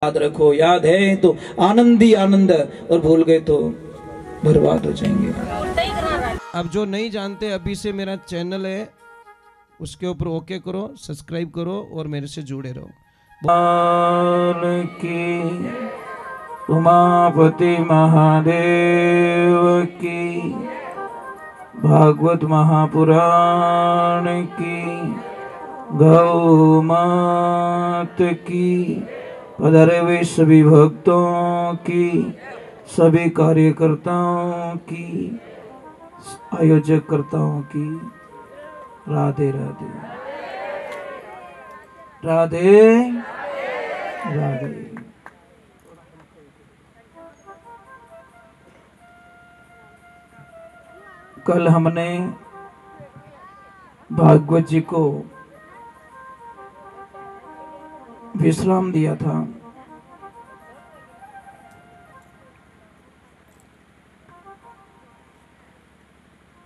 याद रखो, याद है तो आनंद ही आनंद, और भूल गए तो बर्बाद हो जाएंगे। अब जो नहीं जानते, अभी से मेरा चैनल है उसके ऊपर ओके करो, सब्सक्राइब करो और मेरे से जुड़े रहो। की उमापति महादेव की, भागवत महापुराण की, गौ मात की, पधारे हुए सभी भक्तों की, सभी कार्यकर्ताओं की, आयोजक कर्ताओं की, राधे राधे राधे राधे। कल हमने भागवत जी को विश्राम दिया था।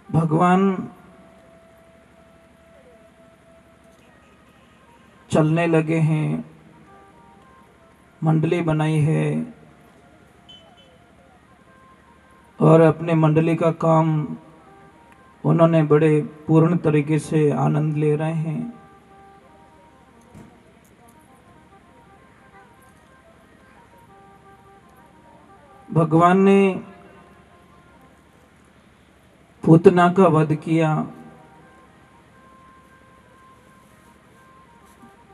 भगवान चलने लगे हैं, मंडली बनाई है और अपने मंडली का काम उन्होंने बड़े पूर्ण तरीके से आनंद ले रहे हैं। भगवान ने पूतना का वध किया,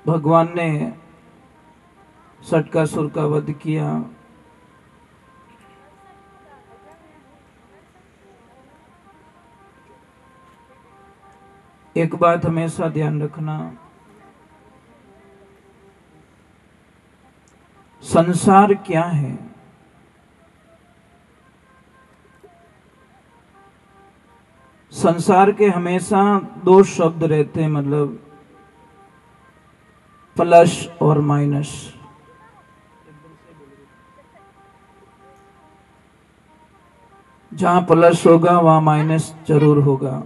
भगवान ने षटकासुर का वध किया, एक बात हमेशा ध्यान रखना, संसार क्या है? संसार के हमेशा दो शब्द रहते हैं, मतलब प्लस और माइनस। जहां प्लस होगा वहां माइनस जरूर होगा।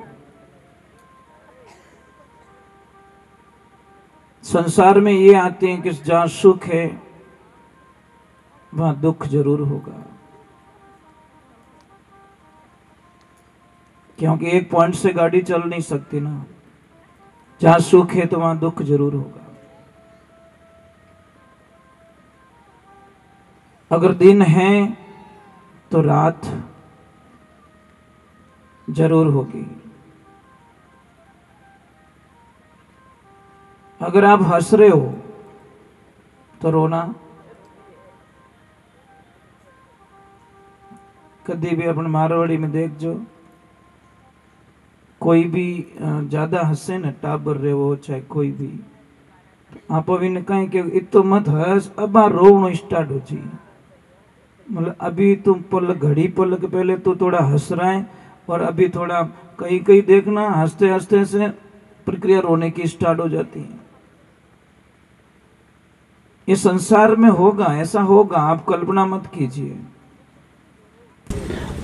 संसार में ये आते हैं कि जहां सुख है वहां दुख जरूर होगा, क्योंकि एक पॉइंट से गाड़ी चल नहीं सकती ना। जहां सुख है तो वहां दुख जरूर होगा। अगर दिन है तो रात जरूर होगी। अगर आप हंस रहे हो तो रोना कभी भी अपन मारवाड़ी में देख जो, कोई भी ज्यादा हंसे न, टाबर रहे हो चाहे कोई भी, आप अभी ने कहें कि इतो मत हंस, अब रोवनो स्टार्ट हो जी। मतलब अभी तुम घड़ी पलक पहले तो थोड़ा हंस रहा है, और अभी थोड़ा कहीं कहीं देखना हंसते हंसते से प्रक्रिया रोने की स्टार्ट हो जाती है। ये संसार में होगा, ऐसा होगा, आप कल्पना मत कीजिए।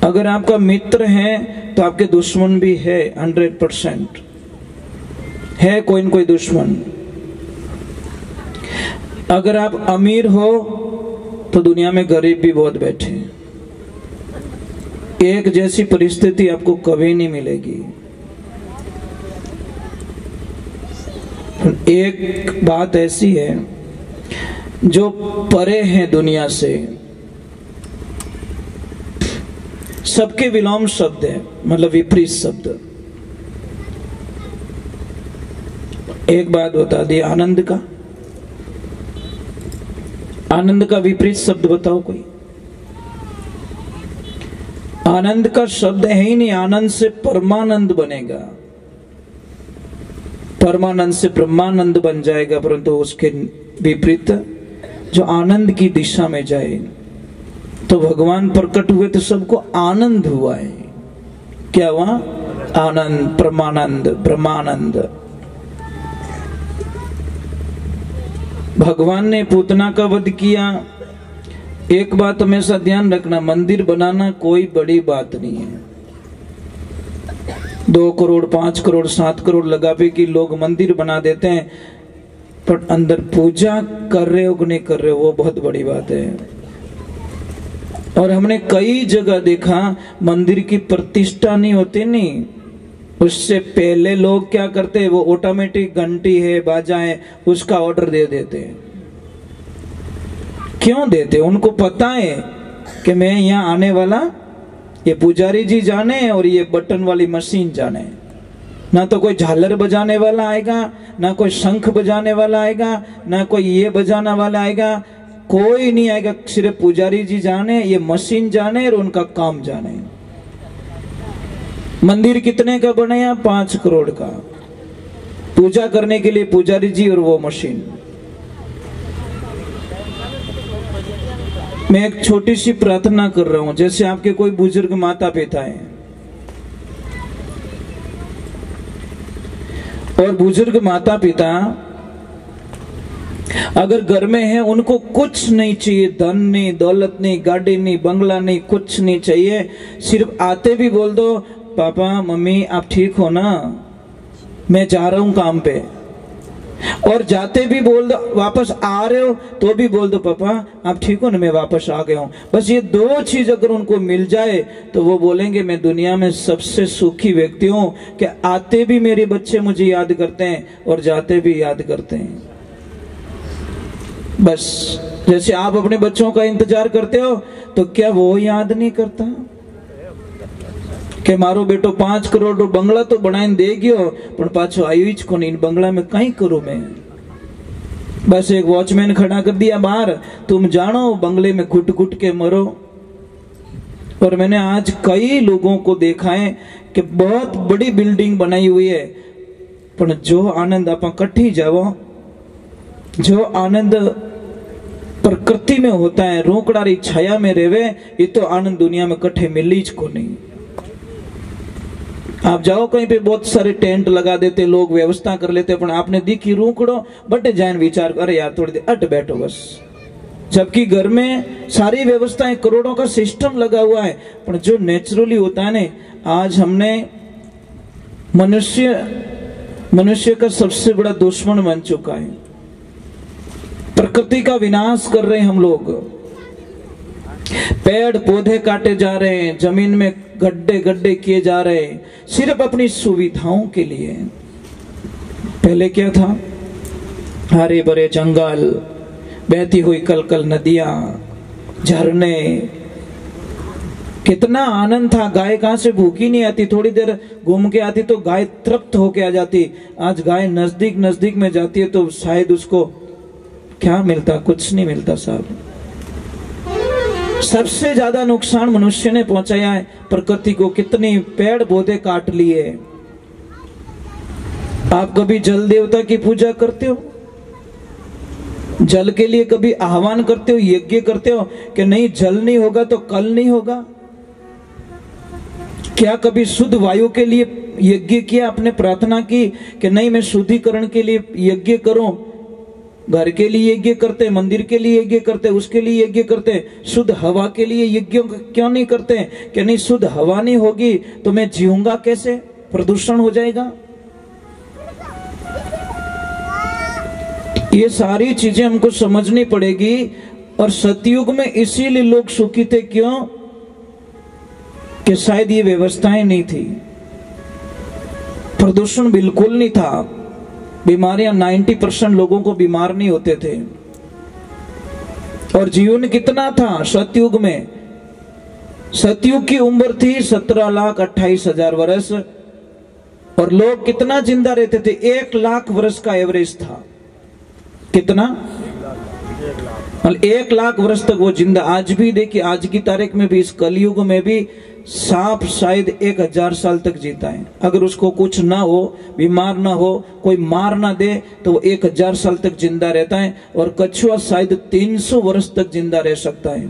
अगर आपका मित्र है तो आपके दुश्मन भी है, 100% है कोई न कोई दुश्मन। अगर आप अमीर हो तो दुनिया में गरीब भी बहुत बैठे हैं। एक जैसी परिस्थिति आपको कभी नहीं मिलेगी। एक बात ऐसी है, जो परे हैं दुनिया से, सबके विलोम शब्द है, मतलब विपरीत शब्द। एक बात बता दी, आनंद का, आनंद का विपरीत शब्द बताओ कोई। आनंद का शब्द है ही नहीं, आनंद से परमानंद बनेगा, परमानंद से ब्रह्मानंद बन जाएगा, परंतु उसके विपरीत जो आनंद की दिशा में जाए। तो भगवान प्रकट हुए तो सबको आनंद हुआ है। क्या हुआ? आनंद, परमानंद, ब्रह्मानंद। भगवान ने पूतना का वध किया। एक बात हमेशा ध्यान रखना, मंदिर बनाना कोई बड़ी बात नहीं है। 2 करोड़ 5 करोड़ 7 करोड़ लगा पे कि लोग मंदिर बना देते हैं। पर अंदर पूजा कर रहे हो कि नहीं कर रहे हो वो बहुत बड़ी बात है। और हमने कई जगह देखा मंदिर की प्रतिष्ठा नहीं होती, नहीं उससे पहले लोग क्या करते हैं, वो ऑटोमेटिक घंटी है बाजा है उसका ऑर्डर दे देते हैं। क्यों देते? उनको पता है कि मैं यहाँ आने वाला, ये पुजारी जी जाने और ये बटन वाली मशीन जाने, ना तो कोई झालर बजाने वाला आएगा, ना कोई शंख बजाने वाला आएगा, ना कोई ये बजाने वाला आएगा, कोई नहीं आएगा। सिर्फ पुजारी जी जाने, ये मशीन जाने और उनका काम जाने। मंदिर कितने का बनाया? 5 करोड़ का। पूजा करने के लिए पुजारी जी और वो मशीन। मैं एक छोटी सी प्रार्थना कर रहा हूं, जैसे आपके कोई बुजुर्ग माता पिता हैं और बुजुर्ग माता पिता अगर घर में है, उनको कुछ नहीं चाहिए, धन नहीं, दौलत नहीं, गाड़ी नहीं, बंगला नहीं, कुछ नहीं चाहिए। सिर्फ आते भी बोल दो पापा मम्मी आप ठीक हो ना, मैं जा रहा हूं काम पे। और जाते भी बोल दो, वापस आ रहे हो तो भी बोल दो पापा आप ठीक हो ना, मैं वापस आ गया हूं। बस ये 2 चीज अगर उनको मिल जाए तो वो बोलेंगे मैं दुनिया में सबसे सुखी व्यक्ति हूं, कि आते भी मेरे बच्चे मुझे याद करते हैं और जाते भी याद करते हैं। बस जैसे आप अपने बच्चों का इंतजार करते हो, तो क्या वो याद नहीं करता कि मारो बेटो 5 करोड़ रो बंगला तो बनाई दे गयो, पण पाछो आयो ज कोनी, इन बंगला में कई करूं मैं। बस एक वॉचमैन खड़ा कर दिया बाहर, तुम जानो बंगले में घुट घुट के मरो। और मैंने आज कई लोगों को देखा है कि बहुत बड़ी बिल्डिंग बनाई हुई है, पर जो आनंद आप कट्ठी जाओ, जो आनंद प्रकृति में होता है, रोकड़ारी छाया में रेवे, ये तो आनंद दुनिया में कट्ठे मिली ज को नहीं। आप जाओ कहीं पे बहुत सारे टेंट लगा देते लोग, व्यवस्था कर लेते, पर आपने दिखी रूकड़ो बटे जान विचार करे यार थोड़ी देर अट बैठो बस। जबकि घर में सारी व्यवस्थाएं, करोड़ों का सिस्टम लगा हुआ है, पर जो नेचुरली होता है ना, आज हमने मनुष्य का सबसे बड़ा दुश्मन बन चुका है। प्रकृति का विनाश कर रहे हैं हम लोग, पेड़ पौधे काटे जा रहे हैं, जमीन में गड्ढे गड्ढे किए जा रहे हैं, सिर्फ अपनी सुविधाओं के लिए। पहले क्या था? हरे भरे जंगल, बहती हुई कलकल नदियां, झरने, कितना आनंद था। गाय कहां से भूखी नहीं आती, थोड़ी देर घूम के आती तो गाय तृप्त होके आ जाती। आज गाय नजदीक नजदीक में जाती है तो शायद उसको क्या मिलता? कुछ नहीं मिलता साहब। सबसे ज्यादा नुकसान मनुष्य ने पहुंचाया है प्रकृति को। कितनी पेड़ पौधे काट लिए। आप कभी जल देवता की पूजा करते हो? जल के लिए कभी आह्वान करते हो, यज्ञ करते हो कि नहीं जल नहीं होगा तो कल नहीं होगा? क्या कभी शुद्ध वायु के लिए यज्ञ किया? आपने प्रार्थना की कि नहीं मैं शुद्धिकरण के लिए यज्ञ करूं? घर के लिए यज्ञ करते, मंदिर के लिए यज्ञ करते, उसके लिए यज्ञ करते। शुद्ध हवा के लिए यज्ञ क्यों नहीं करते? कि नहीं शुद्ध हवा नहीं होगी तो मैं जीऊंगा कैसे? प्रदूषण हो जाएगा। ये सारी चीजें हमको समझनी पड़ेगी। और सतयुग में इसीलिए लोग सुखी थे, क्यों? कि शायद ये व्यवस्थाएं नहीं थी, प्रदूषण बिल्कुल नहीं था, बीमारियां 90% लोगों को बीमार नहीं होते थे। और जीवन कितना था सतयुग में? सतयुग की उम्र थी 17,28,000 वर्ष, और लोग कितना जिंदा रहते थे? 1 लाख वर्ष का एवरेज था। कितना? 1 लाख वर्ष तक वो जिंदा। आज भी देखिए, आज की तारीख में भी, इस कलयुग में भी सांप शायद 1000 साल तक जीता है। अगर उसको कुछ ना हो, बीमार ना हो, कोई मार ना दे, तो वो 1000 साल तक जिंदा रहता है। और कछुआ शायद 300 वर्ष तक जिंदा रह सकता है।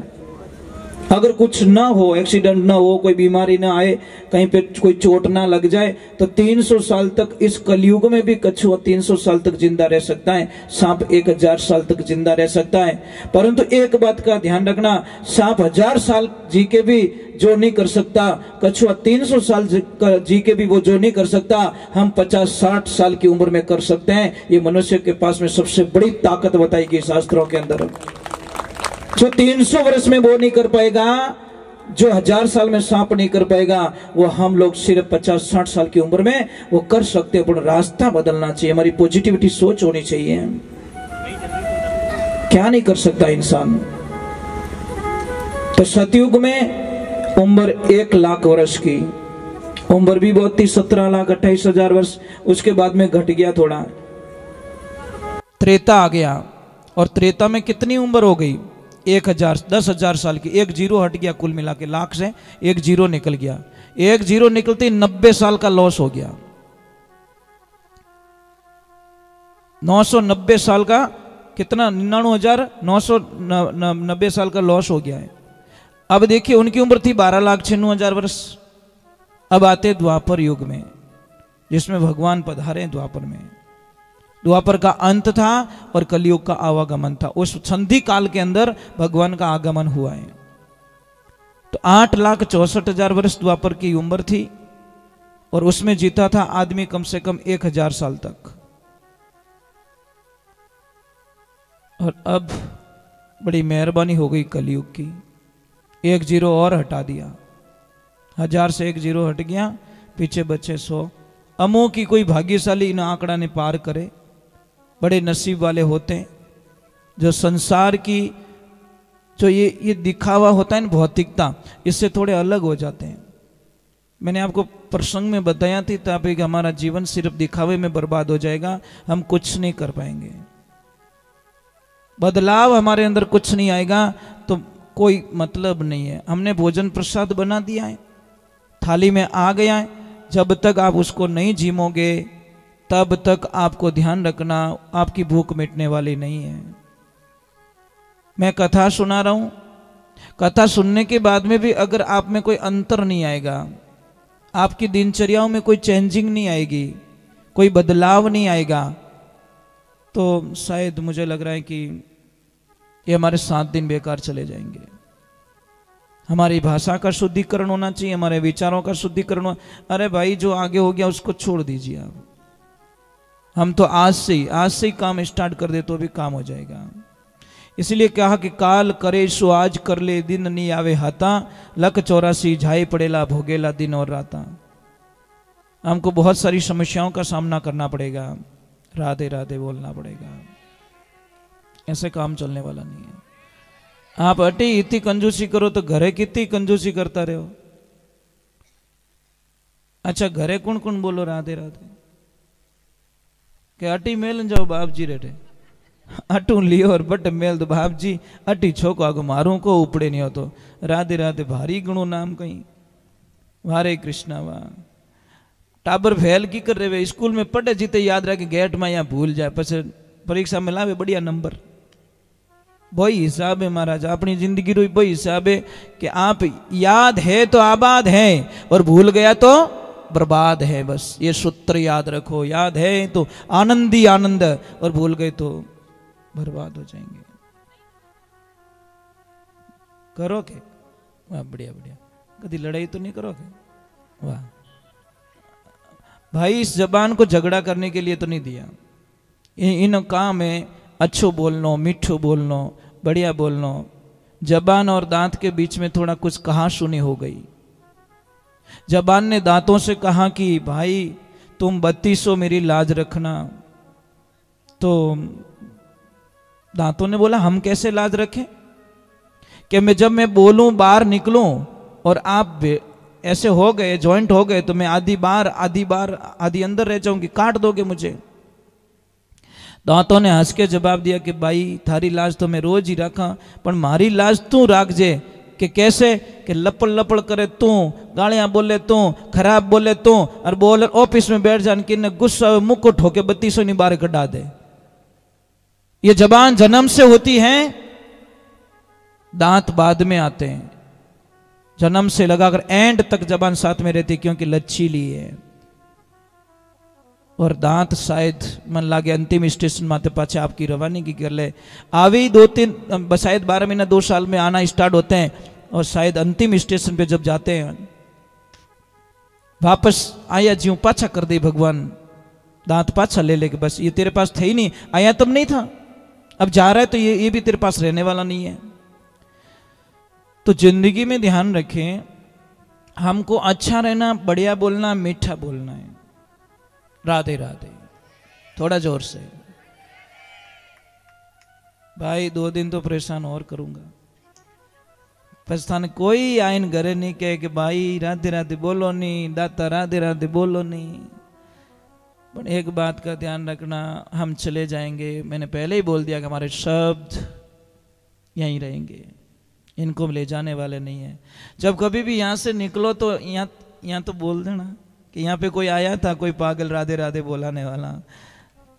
अगर कुछ ना हो, एक्सीडेंट ना हो, कोई बीमारी ना आए, कहीं पे कोई चोट ना लग जाए, तो 300 साल तक इस कलयुग में भी कछुआ 300 साल तक जिंदा रह सकता है, सांप 1000 साल तक जिंदा रह सकता है। परंतु एक बात का ध्यान रखना, सांप 1000 साल जी के भी जो नहीं कर सकता, कछुआ 300 साल जी के भी वो जो नहीं कर सकता, हम 50-60 साल की उम्र में कर सकते हैं। ये मनुष्य के पास में सबसे बड़ी ताकत बताई गई शास्त्रों के अंदर। जो 300 वर्ष में वो नहीं कर पाएगा, जो 1000 साल में सांप नहीं कर पाएगा, वो हम लोग सिर्फ 50-60 साल की उम्र में वो कर सकते हैं। पर रास्ता बदलना चाहिए, हमारी पॉजिटिविटी सोच होनी चाहिए। क्या नहीं कर सकता इंसान। तो सतयुग में उम्र 1 लाख वर्ष की, उम्र भी बहुत थी, 17,28,000 वर्ष। उसके बाद में घट गया थोड़ा, त्रेता आ गया। और त्रेता में कितनी उम्र हो गई? 10,000 साल की। 1 जीरो हट गया, कुल मिला के लाख से 1 जीरो निकल गया। 1 जीरो निकलते 90 साल का लॉस हो गया। 990 साल का कितना, 99,990 साल का लॉस हो गया है। अब देखिए उनकी उम्र थी 12,96,000 वर्ष। अब आते द्वापर युग में, जिसमें भगवान पधारे द्वापर में। द्वापर का अंत था और कलयुग का आवागमन था। उस संधि काल के अंदर भगवान का आगमन हुआ है। तो 8,64,000 वर्ष द्वापर की उम्र थी और उसमें जीता था आदमी कम से कम 1,000 साल तक। और अब बड़ी मेहरबानी हो गई कलयुग की, 1 जीरो और हटा दिया। 1000 से 1 जीरो हट गया, पीछे बचे 100। अमो की कोई भाग्यशाली इन आंकड़ा ने पार करे, बड़े नसीब वाले होते हैं जो संसार की जो ये दिखावा होता है ना, भौतिकता, इससे थोड़े अलग हो जाते हैं। मैंने आपको प्रसंग में बताया थी ताकि हमारा जीवन सिर्फ दिखावे में बर्बाद हो जाएगा, हम कुछ नहीं कर पाएंगे, बदलाव हमारे अंदर कुछ नहीं आएगा तो कोई मतलब नहीं है। हमने भोजन प्रसाद बना दिया है, थाली में आ गया है, जब तक आप उसको नहीं झीमोगे तब तक आपको ध्यान रखना आपकी भूख मिटने वाली नहीं है। मैं कथा सुना रहा हूं, कथा सुनने के बाद में भी अगर आप में कोई अंतर नहीं आएगा, आपकी दिनचर्याओं में कोई चेंजिंग नहीं आएगी, कोई बदलाव नहीं आएगा, तो शायद मुझे लग रहा है कि ये हमारे 7 दिन बेकार चले जाएंगे। हमारी भाषा का शुद्धिकरण होना चाहिए, हमारे विचारों का शुद्धिकरण। अरे भाई जो आगे हो गया उसको छोड़ दीजिए आप, हम तो आज से ही काम स्टार्ट कर दे तो भी काम हो जाएगा। इसलिए कहा कि काल करे सो आज कर ले, दिन नहीं आवे हाथा, लक 84 झाई पड़ेला भोगेला दिन और राता। हमको बहुत सारी समस्याओं का सामना करना पड़ेगा, राधे राधे बोलना पड़ेगा, ऐसे काम चलने वाला नहीं है। आप अटी इतनी कंजूसी करो तो घरे कितनी कंजूसी करता रहो। अच्छा घरे कौन कौन बोलो राधे राधे के अटी मेल जाओ बाप जी रेटे, अटू लियो और बट मेल तो बाप जी अटी छोको आगो मारू को उपड़े नहीं हो तो राधे राधे भारी गणु नाम कहीं वारे कृष्णा वाह। टाबर फेल की कर रहे, स्कूल में पढ़े जीते याद रखे, गेट में यहाँ भूल जाए, पछे परीक्षा में लावे बढ़िया नंबर। वही हिसाब है महाराज, अपनी जिंदगी रो वही हिसाब है कि आप याद है तो आबाद है और भूल गया तो बर्बाद है। बस ये सूत्र याद रखो, याद है तो आनंद ही आनंद और भूल गए तो बर्बाद हो जाएंगे। करोगे वाह, बढ़िया बढ़िया, कभी लड़ाई तो नहीं करोगे वाह भाई। इस जबान को झगड़ा करने के लिए तो नहीं दिया, इन काम में अच्छो बोलनो, मीठो बोलनो, बढ़िया बोलनो। जबान और दांत के बीच में थोड़ा कुछ कहा सुनी हो गई। जबान ने दांतों से कहा कि भाई तुम 3200 मेरी लाज रखना, तो दांतों ने बोला हम कैसे लाज रखें कि जब मैं बोलूं बाहर निकलूं और आप ऐसे हो गए, जॉइंट हो गए, तो मैं आधी अंदर रह जाऊंगी, काट दोगे मुझे। दांतों ने हंस के जवाब दिया कि भाई थारी लाज तो मैं रोज ही रखा, पर मारी लाज तू राखजे। कि कैसे? कि लपड़ लपड़ करे तू, गालियां बोले तू, खराब बोले तू, और बोल ऑफिस में बैठ जान कि गुस्सा मुंह को ठोके 3200 नहीं बाहर कटा दे। ये जबान जन्म से होती है, दांत बाद में आते हैं। जन्म से लगाकर एंड तक जबान साथ में रहती, क्योंकि लचीली है। और दांत शायद मन लागे अंतिम स्टेशन माते पाचे आपकी रवानगी कर ले। आवे 2-3 शायद 12 महीना 2 साल में आना स्टार्ट होते हैं, और शायद अंतिम स्टेशन पे जब जाते हैं वापस आया ज्यों पाछा कर दे भगवान, दांत पाछा ले लेके, बस ये तेरे पास थे ही नहीं, आया तब नहीं था, अब जा रहा है तो ये भी तेरे पास रहने वाला नहीं है। तो जिंदगी में ध्यान रखें, हमको अच्छा रहना, बढ़िया बोलना, मीठा बोलना है। राधे राधे, थोड़ा जोर से भाई, 2 दिन तो परेशान और करूंगा। पछताने कोई आइन घरे नहीं कहे कि भाई राधे राधे बोलो नहीं, दाता राधे राधे बोलो नहीं। पर एक बात का ध्यान रखना, हम चले जाएंगे, मैंने पहले ही बोल दिया कि हमारे शब्द यहीं रहेंगे, इनको ले जाने वाले नहीं है। जब कभी भी यहाँ से निकलो तो यहाँ तो बोल देना कि यहाँ पे कोई आया था, कोई पागल राधे राधे बोलाने वाला,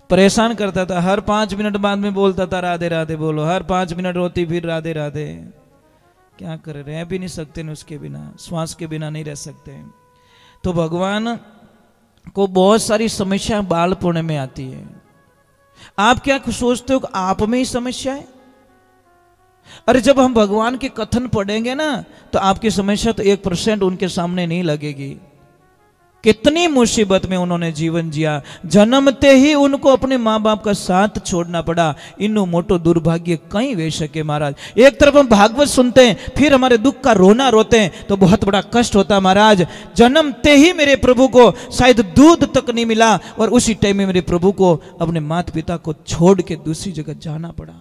परेशान करता था, हर 5 मिनट बाद में बोलता था राधे राधे बोलो, हर 5 मिनट रोती फिर राधे राधे। क्या करे, रह भी नहीं सकते न उसके बिना, श्वास के बिना नहीं रह सकते। तो भगवान को बहुत सारी समस्या बालपण में आती है। आप क्या सोचते हो कि आप में ही समस्या है? अरे जब हम भगवान के कथन पढ़ेंगे ना, तो आपकी समस्या तो 1% उनके सामने नहीं लगेगी। कितनी मुसीबत में उन्होंने जीवन जिया, जन्मते ही उनको अपने माँ बाप का साथ छोड़ना पड़ा। इन्नो मोटो दुर्भाग्य कहीं वे सके महाराज। एक तरफ हम भागवत सुनते हैं, फिर हमारे दुख का रोना रोते हैं, तो बहुत बड़ा कष्ट होता है महाराज। जन्मते ही मेरे प्रभु को शायद दूध तक नहीं मिला, और उसी टाइम में मेरे प्रभु को अपने माता पिता को छोड़ के दूसरी जगह जाना पड़ा।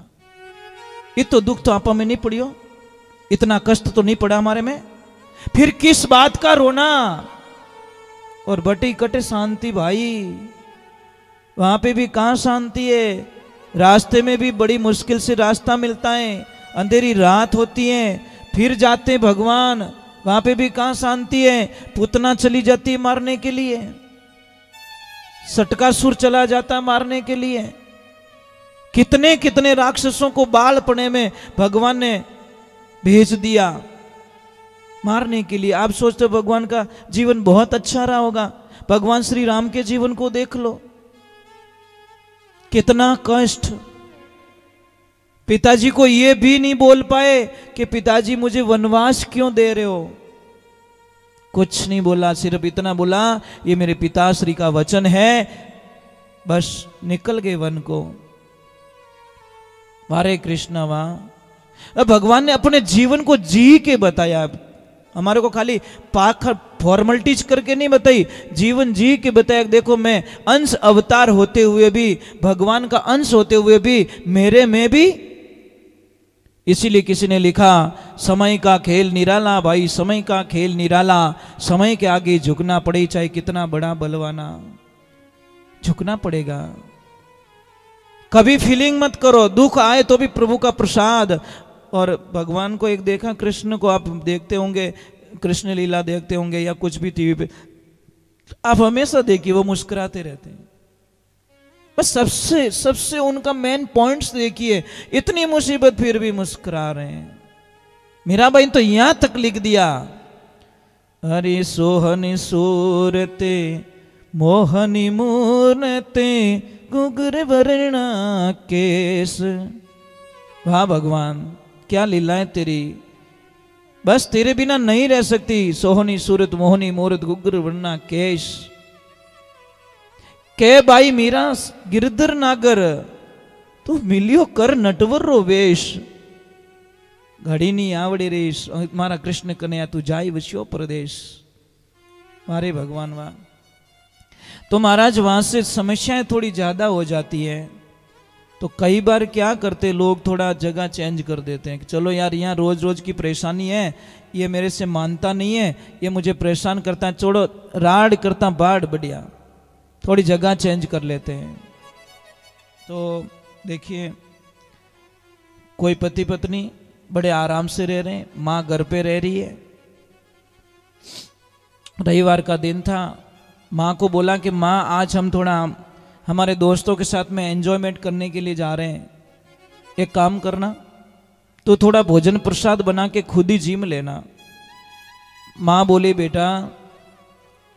ये तो दुख तो आपा में नहीं पड़ियो, इतना कष्ट तो नहीं पड़ा हमारे में, फिर किस बात का रोना। और बटी कटे शांति भाई, वहां पे भी कहां शांति है, रास्ते में भी बड़ी मुश्किल से रास्ता मिलता है, अंधेरी रात होती है, फिर जाते भगवान, वहां पे भी कहां शांति है। पुतना चली जाती है मारने के लिए, सटकासुर चला जाता है मारने के लिए, कितने कितने राक्षसों को बालपने में भगवान ने भेज दिया मारने के लिए। आप सोचते हो भगवान का जीवन बहुत अच्छा रहा होगा? भगवान श्री राम के जीवन को देख लो, कितना कष्ट। पिताजी को ये भी नहीं बोल पाए कि पिताजी मुझे वनवास क्यों दे रहे हो, कुछ नहीं बोला, सिर्फ इतना बोला ये मेरे पिताश्री का वचन है, बस निकल गए वन को। हरे कृष्णा वाह। अब भगवान ने अपने जीवन को जी के बताया, हमारे को खाली पाखर फॉर्मलिटीज करके नहीं बताई, जीवन जी के बताया। देखो मैं अंश अवतार होते हुए भी, भगवान का अंश होते हुए भी मेरे में भी, इसीलिए किसी ने लिखा समय का खेल निराला भाई, समय का खेल निराला, समय के आगे झुकना पड़े, चाहे कितना बड़ा बलवाना, झुकना पड़ेगा। कभी फीलिंग मत करो, दुख आए तो भी प्रभु का प्रसाद। और भगवान को एक देखा, कृष्ण को आप देखते होंगे, कृष्ण लीला देखते होंगे या कुछ भी टीवी पे, आप हमेशा देखिए वो मुस्कुराते रहते हैं। बस सबसे उनका मेन पॉइंट्स देखिए, इतनी मुसीबत फिर भी मुस्कुरा रहे हैं। मीरा भाई तो यहां तक लिख दिया, हरि सोहनी सूरते मोहनी मूर्ते गुगर वर्णा केस। वाह भगवान, क्या लीलाएं तेरी, बस तेरे बिना नहीं रह सकती। सोहनी सूरत मोहनी मूरत गुगर वर्णा केश। के भाई मीरा गिरधर नागर, तू मिलियो कर नटवर रो वेश, घड़ी नहीं आवड़े रेश, मारा कृष्ण कन्हैया तू जाई वस्यो प्रदेश। मारे भगवान वाह। तो महाराज वहां से समस्याएं थोड़ी ज्यादा हो जाती है, तो कई बार क्या करते लोग, थोड़ा जगह चेंज कर देते हैं कि चलो यार यहाँ रोज रोज की परेशानी है, ये मेरे से मानता नहीं है, ये मुझे परेशान करता है, छोड़ो राड करता बाढ़, बढ़िया थोड़ी जगह चेंज कर लेते हैं। तो देखिए कोई पति पत्नी बड़े आराम से रह रहे हैं, माँ घर पे रह रही है, रविवार का दिन था, माँ को बोला कि माँ आज हम थोड़ा हमारे दोस्तों के साथ में एंजॉयमेंट करने के लिए जा रहे हैं, एक काम करना, तो थोड़ा भोजन प्रसाद बना के खुद ही जिम लेना। माँ बोली बेटा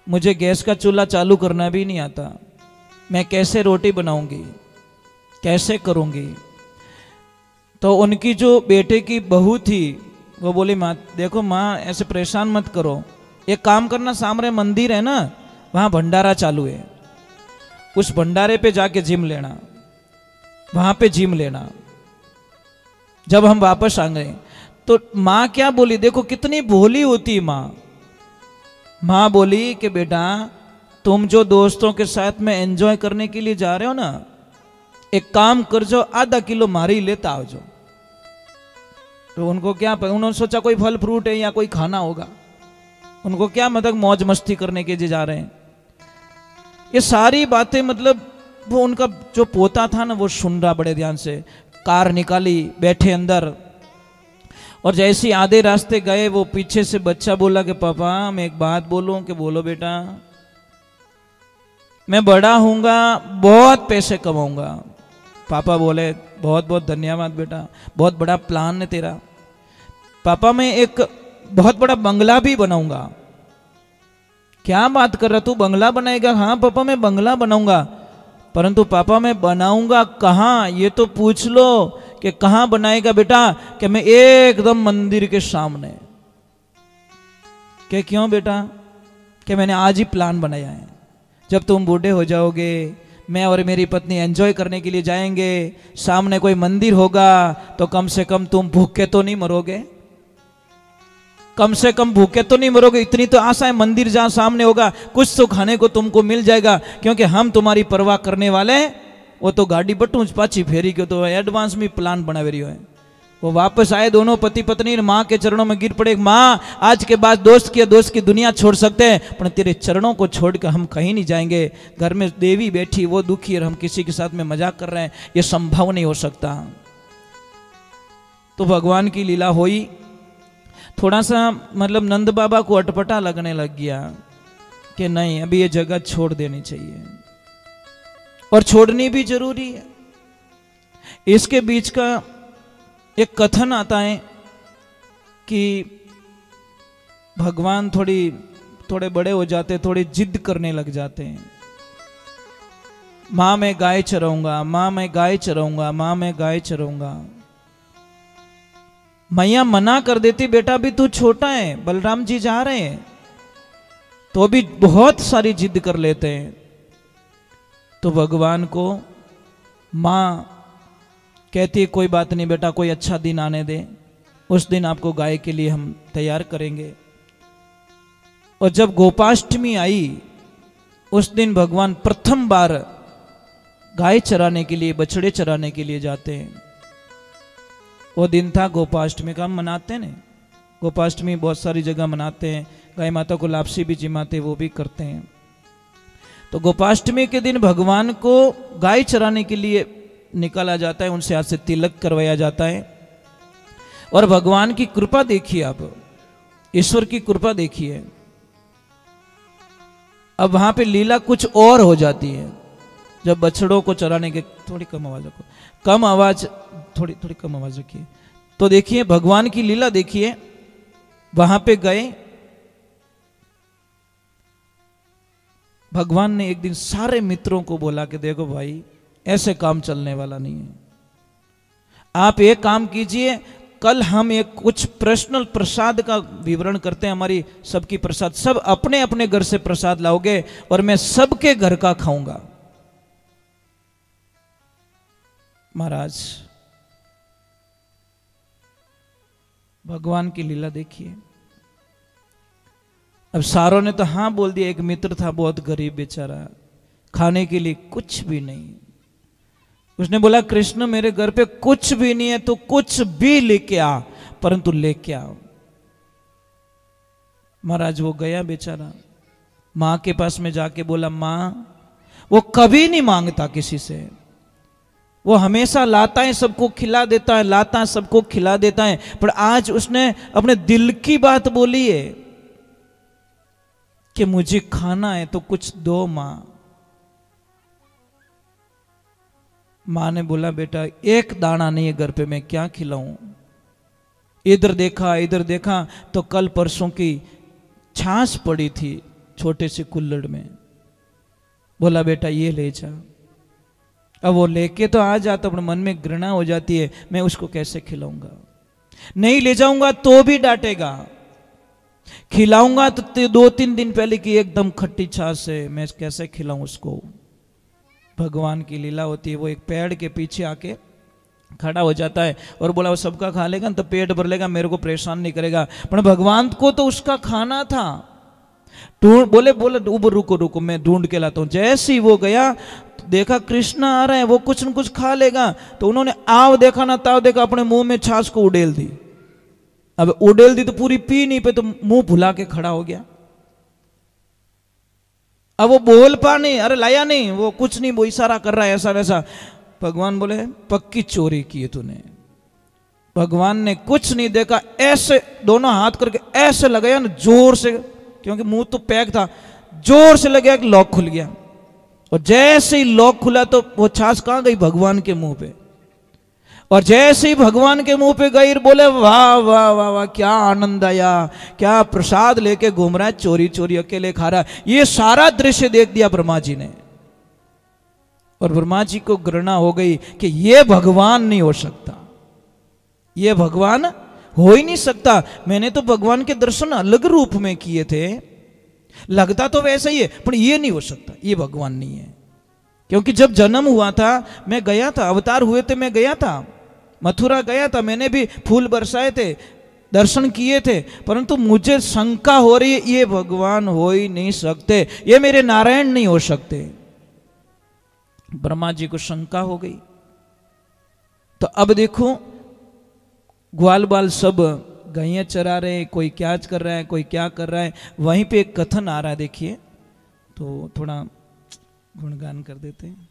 मुझे गैस का चूल्हा चालू करना भी नहीं आता, मैं कैसे रोटी बनाऊंगी, कैसे करूंगी। तो उनकी जो बेटे की बहू थी वो बोली माँ देखो माँ ऐसे परेशान मत करो, एक काम करना सामने मंदिर है ना वहाँ भंडारा चालू है, उस भंडारे पे जाके जिम लेना, वहाँ पे जिम लेना। जब हम वापस आ गए तो माँ क्या बोली, देखो कितनी भोली होती माँ। माँ बोली कि बेटा तुम जो दोस्तों के साथ में एंजॉय करने के लिए जा रहे हो ना, एक काम कर जो आधा किलो मारी लेता आओ जो। तो उनको क्या पता, उन्होंने सोचा कोई फल फ्रूट है या कोई खाना होगा, उनको क्या मतलब मौज मस्ती करने के लिए जा रहे हैं। ये सारी बातें मतलब वो उनका जो पोता था ना वो सुन रहा बड़े ध्यान से। कार निकाली, बैठे अंदर, और जैसे आधे रास्ते गए वो पीछे से बच्चा बोला कि पापा मैं एक बात बोलूं। कि बोलो बेटा। मैं बड़ा हूंगा बहुत पैसे कमाऊंगा। पापा बोले बहुत बहुत धन्यवाद बेटा, बहुत बड़ा प्लान है तेरा। पापा मैं एक बहुत बड़ा बंगला भी बनाऊंगा। क्या बात कर रहा तू, बंगला बनाएगा? हाँ पापा मैं बंगला बनाऊंगा, परंतु पापा मैं बनाऊंगा कहाँ ये तो पूछ लो कि कहाँ बनाएगा बेटा। कि मैं एकदम मंदिर के सामने। कि क्यों बेटा? कि मैंने आज ही प्लान बनाया है, जब तुम बूढ़े हो जाओगे मैं और मेरी पत्नी एंजॉय करने के लिए जाएंगे, सामने कोई मंदिर होगा तो कम से कम तुम भूखे तो नहीं मरोगे, कम से कम भूखे तो नहीं मरोगे। इतनी तो आशा है, मंदिर जहां सामने होगा कुछ तो खाने को तुमको मिल जाएगा, क्योंकि हम तुम्हारी परवाह करने वाले। वो तो गाड़ी बटूच पाची फेरी के तो एडवांस में प्लान बना रही है। वो वापस आए दोनों पति पत्नी, माँ के चरणों में गिर पड़े। माँ आज के बाद दोस्त की दुनिया छोड़ सकते हैं, पर तेरे चरणों को छोड़कर हम कहीं नहीं जाएंगे। घर में देवी बैठी वो दुखी और हम किसी के साथ में मजाक कर रहे हैं, ये संभव नहीं हो सकता। तो भगवान की लीला हुई। थोड़ा सा मतलब नंद बाबा को अटपटा लगने लग गया कि नहीं अभी ये जगह छोड़ देनी चाहिए, और छोड़नी भी जरूरी है। इसके बीच का एक कथन आता है कि भगवान थोड़े बड़े हो जाते, थोड़ी जिद करने लग जाते हैं। माँ मैं गाय चराऊंगा, माँ मैं गाय चराऊंगा, माँ मैं गाय चराऊंगा। मैया मना कर देती, बेटा अभी तू छोटा है, बलराम जी जा रहे हैं। तो अभी बहुत सारी जिद कर लेते हैं। तो भगवान को माँ कहती है कोई बात नहीं बेटा, कोई अच्छा दिन आने दे, उस दिन आपको गाय के लिए हम तैयार करेंगे। और जब गोपाष्टमी आई उस दिन भगवान प्रथम बार गाय चराने के लिए, बछड़े चराने के लिए जाते हैं। वो दिन था गोपाष्टमी का, हम मनाते हैं ना, गोपाष्टमी बहुत सारी जगह मनाते हैं, गाय माता को लापसी भी जिमाते वो भी करते हैं। तो गोपाष्टमी के दिन भगवान को गाय चराने के लिए निकाला जाता है, उनसे हाथ से तिलक करवाया जाता है। और भगवान की कृपा देखिए, आप ईश्वर की कृपा देखिए। अब वहां पे लीला कुछ और हो जाती है। जब बछड़ों को चराने के, थोड़ी कम आवाज रखो, कम आवाज, थोड़ी कम आवाज रखिए। तो देखिए भगवान की लीला देखिए। वहां पे गए, भगवान ने एक दिन सारे मित्रों को बोला कि देखो भाई ऐसे काम चलने वाला नहीं है, आप एक काम कीजिए, कल हम एक कुछ पर्सनल प्रसाद का विवरण करते हैं, हमारी सबकी प्रसाद, सब अपने अपने घर से प्रसाद लाओगे और मैं सबके घर का खाऊंगा। महाराज भगवान की लीला देखिए। अब सारों ने तो हाँ बोल दिया। एक मित्र था बहुत गरीब बेचारा, खाने के लिए कुछ भी नहीं। उसने बोला कृष्ण मेरे घर पे कुछ भी नहीं है, तो कुछ भी लेके आ, परंतु लेके आओ। महाराज वो गया बेचारा, माँ के पास में जाके बोला माँ, वो कभी नहीं मांगता किसी से, वो हमेशा लाता है, सबको खिला देता है, लाता है सबको खिला देता है, पर आज उसने अपने दिल की बात बोली है कि मुझे खाना है तो कुछ दो माँ। माँ ने बोला बेटा एक दाना नहीं है घर पे, मैं क्या खिलाऊं। इधर देखा तो कल परसों की छाछ पड़ी थी छोटे से कुल्हड़ में। बोला बेटा ये ले जा। अब वो लेके तो आ जाता, अपने मन में घृणा हो जाती है, मैं उसको कैसे खिलाऊंगा, नहीं ले जाऊंगा तो भी डांटेगा, खिलाऊंगा तो 2-3 दिन पहले की एकदम खट्टी छाछ है, मैं कैसे खिलाऊं उसको। भगवान की लीला होती है, वो एक पेड़ के पीछे आके खड़ा हो जाता है और बोला वो सबका खा लेगा तो पेट भर लेगा, मेरे को परेशान नहीं करेगा। पर भगवान को तो उसका खाना था। बोले रुको रुको मैं ढूंढ के लाता हूं। जैसे ही वो गया तो देखा कृष्ण आ रहे हैं, वो कुछ न कुछ खा लेगा, तो उन्होंने आव देखा ना ताव देखा, अपने मुंह में छाछ को उड़ेल दी। अब उड़ेल दी तो पूरी पी नहीं पे, तो मुंह भुला के खड़ा हो गया। अब वो बोल पा नहीं, अरे लाया नहीं, वो कुछ नहीं, वो इशारा कर रहा है ऐसा वैसा। भगवान बोले पक्की चोरी की है तूने। भगवान ने कुछ नहीं देखा, ऐसे दोनों हाथ करके ऐसे लगाया ना जोर से, क्योंकि मुंह तो पैक था, जोर से लगा कि लॉक खुल गया। और जैसे ही लॉक खुला तो वो छाछ कहां गई, भगवान के मुंह पे। और जैसे ही भगवान के मुंह पे गई, बोले वाह वाह वाह वाह, क्या आनंद आया, क्या प्रसाद लेके घूम रहा है, चोरी चोरी अकेले खा रहा है। ये सारा दृश्य देख दिया ब्रह्मा जी ने, और ब्रह्मा जी को घृणा हो गई कि ये भगवान नहीं हो सकता, ये भगवान हो ही नहीं सकता। मैंने तो भगवान के दर्शन अलग रूप में किए थे, लगता तो वैसा ही है, पर ये नहीं हो सकता, ये भगवान नहीं है। क्योंकि जब जन्म हुआ था मैं गया था, अवतार हुए थे मैं गया था, मथुरा गया था, मैंने भी फूल बरसाए थे, दर्शन किए थे, परंतु मुझे शंका हो रही है ये भगवान हो ही नहीं सकते, ये मेरे नारायण नहीं हो सकते। ब्रह्मा जी को शंका हो गई। तो अब देखो ग्वाल बाल सब गायें चरा रहे, कोई क्या कर रहा है, कोई क्या कर रहा है। वहीं पे एक कथन आ रहा है, देखिए तो थोड़ा गुणगान कर देते हैं।